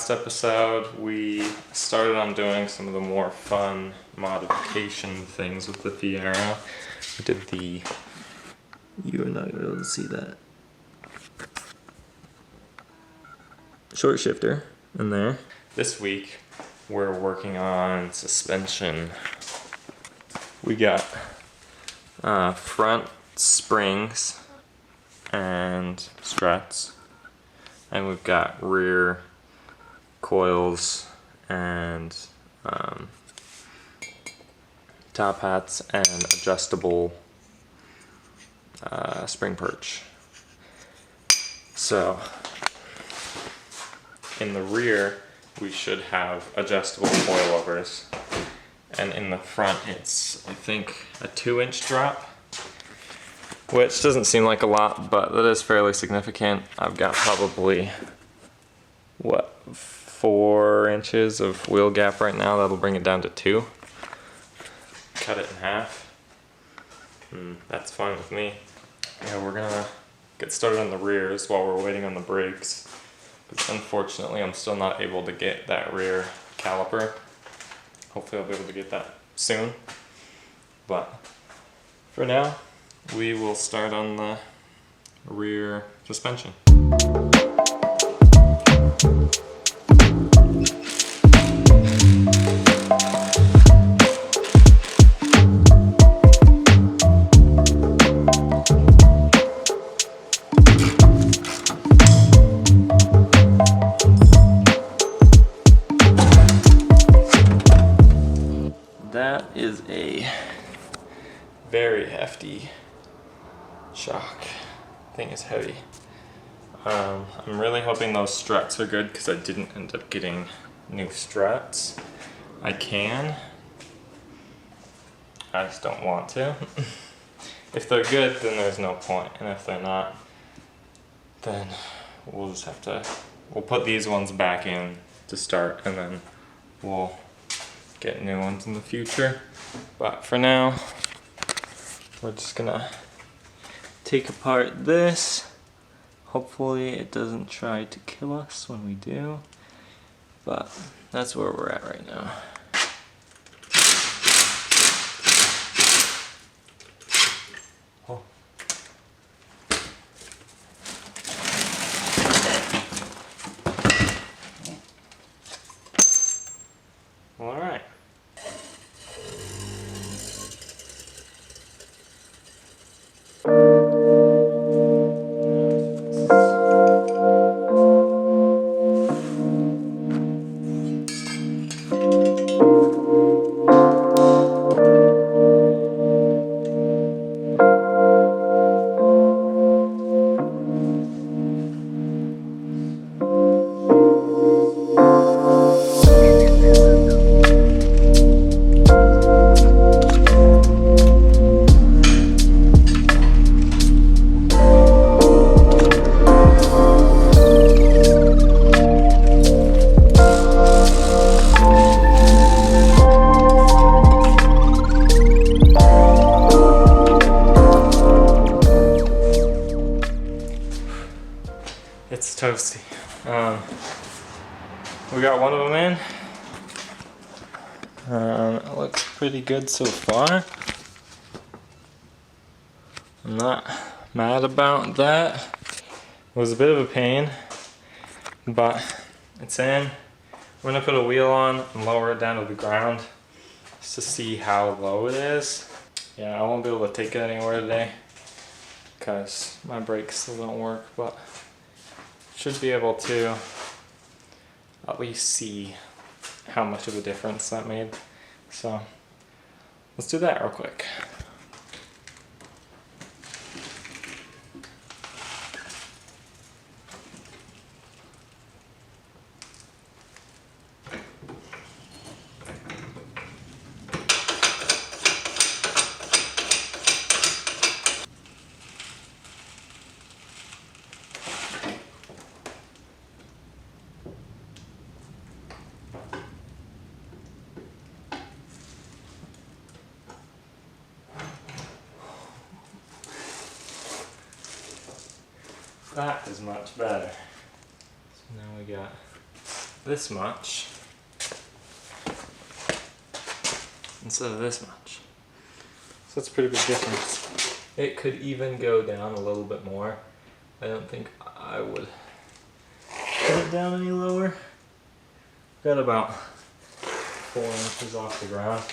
last episode, we started on doing some of the more fun modification things with the fiero. We did the... You're not going to be able to see that. Short shifter in there. This week, we're working on suspension. We got front springs and struts, and we've got rear coils and top hats and adjustable spring perch. So in the rear we should have adjustable coilovers, and in the front it's, I think, a 2-inch drop, which doesn't seem like a lot, but that is fairly significant. I've got probably, what, 4 inches of wheel gap right now. That'll bring it down to 2. Cut it in half. That's fine with me. Yeah, we're gonna get started on the rears while we're waiting on the brakes. But unfortunately, I'm still not able to get that rear caliper. Hopefully I'll be able to get that soon. But for now, we will start on the rear suspension. That is a very hefty shock. Thing is heavy. I'm really hoping those struts are good because I didn't end up getting new struts. I can. I just don't want to. If they're good, then there's no point, and if they're not, then we'll just have to, we'll put these ones back in to start, and then we'll get new ones in the future. But for now, we're just gonna take apart this. Hopefully it doesn't try to kill us when we do, but that's where we're at right now. Oh. All right. It's toasty. We got one of them in. It looks pretty good so far. I'm not mad about that. It was a bit of a pain, but it's in. We're gonna put a wheel on and lower it down to the ground just to see how low it is. Yeah, I won't be able to take it anywhere today because my brakes still don't work, but should be able to at least see how much of a difference that made. So let's do that real quick. That is much better. So now we got this much instead of this much. So that's a pretty big difference. It could even go down a little bit more. I don't think I would put it down any lower. Got about 4 inches off the ground.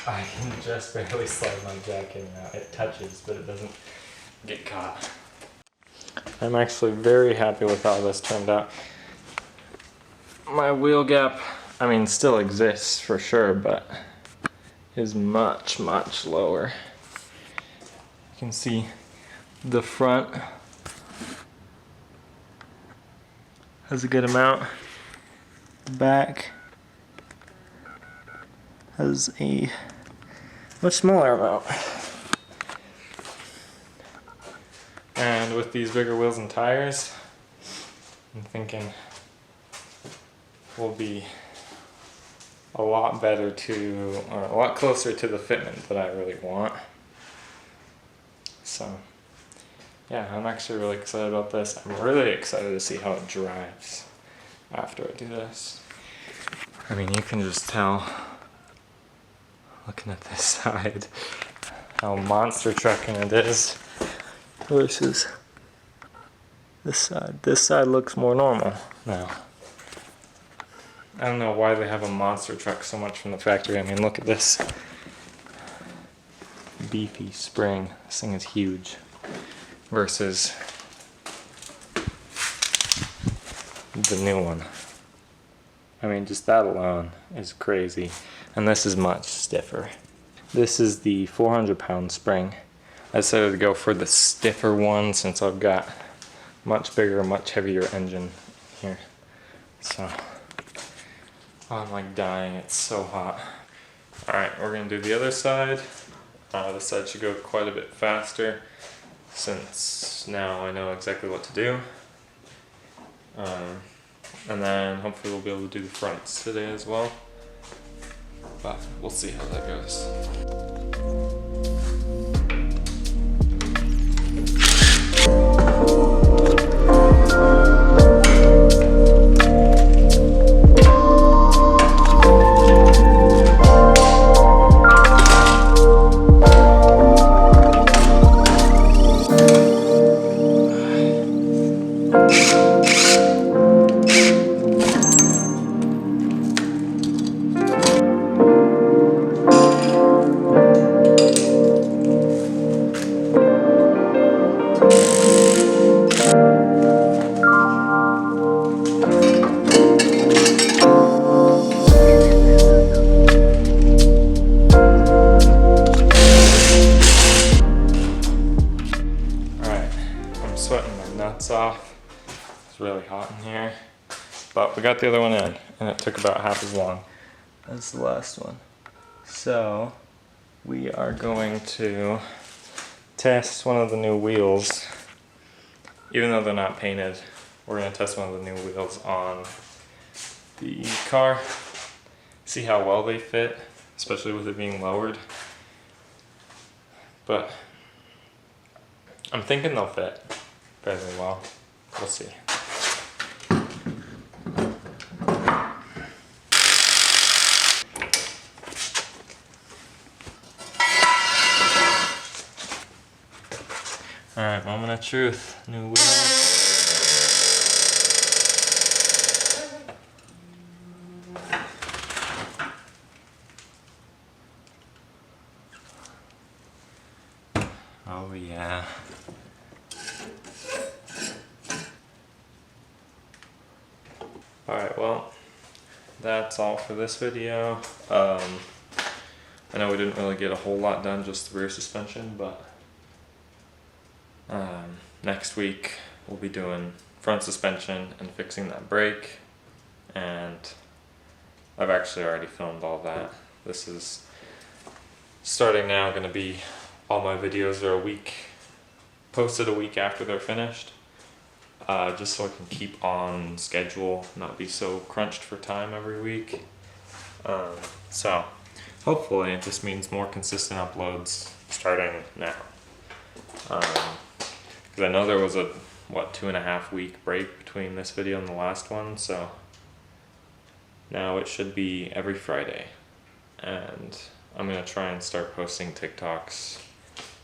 I can just barely slide my jack in and out. It touches, but it doesn't get caught. I'm actually very happy with how this turned out. My wheel gap, I mean, still exists for sure, but is much, much lower. You can see the front has a good amount. The back has a much smaller amount. And with these bigger wheels and tires, I'm thinking will be a lot better to, or a lot closer to the fitment that I really want. So yeah, I'm actually really excited about this. I'm really excited to see how it drives after I do this. I mean, you can just tell, looking at this side, how monster trucking it is versus this side. This side looks more normal now. I don't know why they have a monster truck so much from the factory. I mean, look at this beefy spring. This thing is huge versus the new one. I mean, just that alone is crazy. And this is much stiffer. This is the 400-pound spring. I decided to go for the stiffer one since I've got much bigger, much heavier engine here. So I'm like dying, it's so hot. Alright, we're gonna do the other side. This side should go quite a bit faster since now I know exactly what to do. And then hopefully we'll be able to do the fronts today as well. But we'll see how that goes. Off. It's really hot in here, but we got the other one in and it took about half as long as the last one. So we are going to test one of the new wheels. Even though they're not painted, we're going to test one of the new wheels on the car, see how well they fit, especially with it being lowered. But I'm thinking they'll fit fairly well. We'll see. Alright, moment of truth. New wheels. Oh yeah. Alright, well, that's all for this video. I know we didn't really get a whole lot done, just the rear suspension, but next week we'll be doing front suspension and fixing that brake, and I've actually already filmed all that. This is starting now going to be, all my videos are posted a week after they're finished. Just so I can keep on schedule, not be so crunched for time every week. So hopefully this means more consistent uploads starting now. Because I know there was a 2.5 week break between this video and the last one, so Now it should be every Friday, and I'm gonna try and start posting TikToks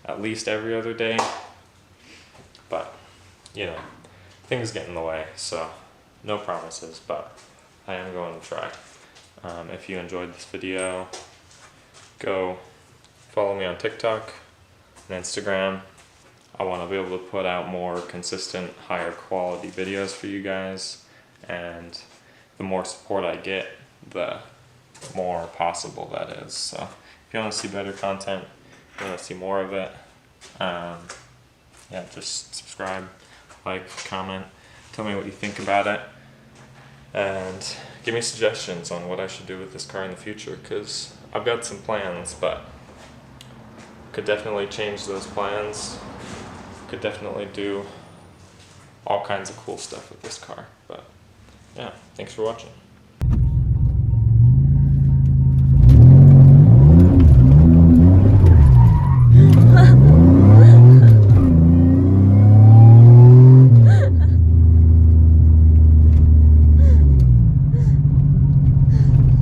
at least every other day, but you know, things get in the way, so no promises, but I am going to try. If you enjoyed this video, go follow me on TikTok and Instagram. I want to be able to put out more consistent, higher quality videos for you guys, and the more support I get, the more possible that is. So if you want to see better content, if you want to see more of it, yeah, just subscribe, like, comment, tell me what you think about it, and give me suggestions on what I should do with this car in the future, because I've got some plans, but could definitely change those plans. Could definitely do all kinds of cool stuff with this car. But yeah, thanks for watching.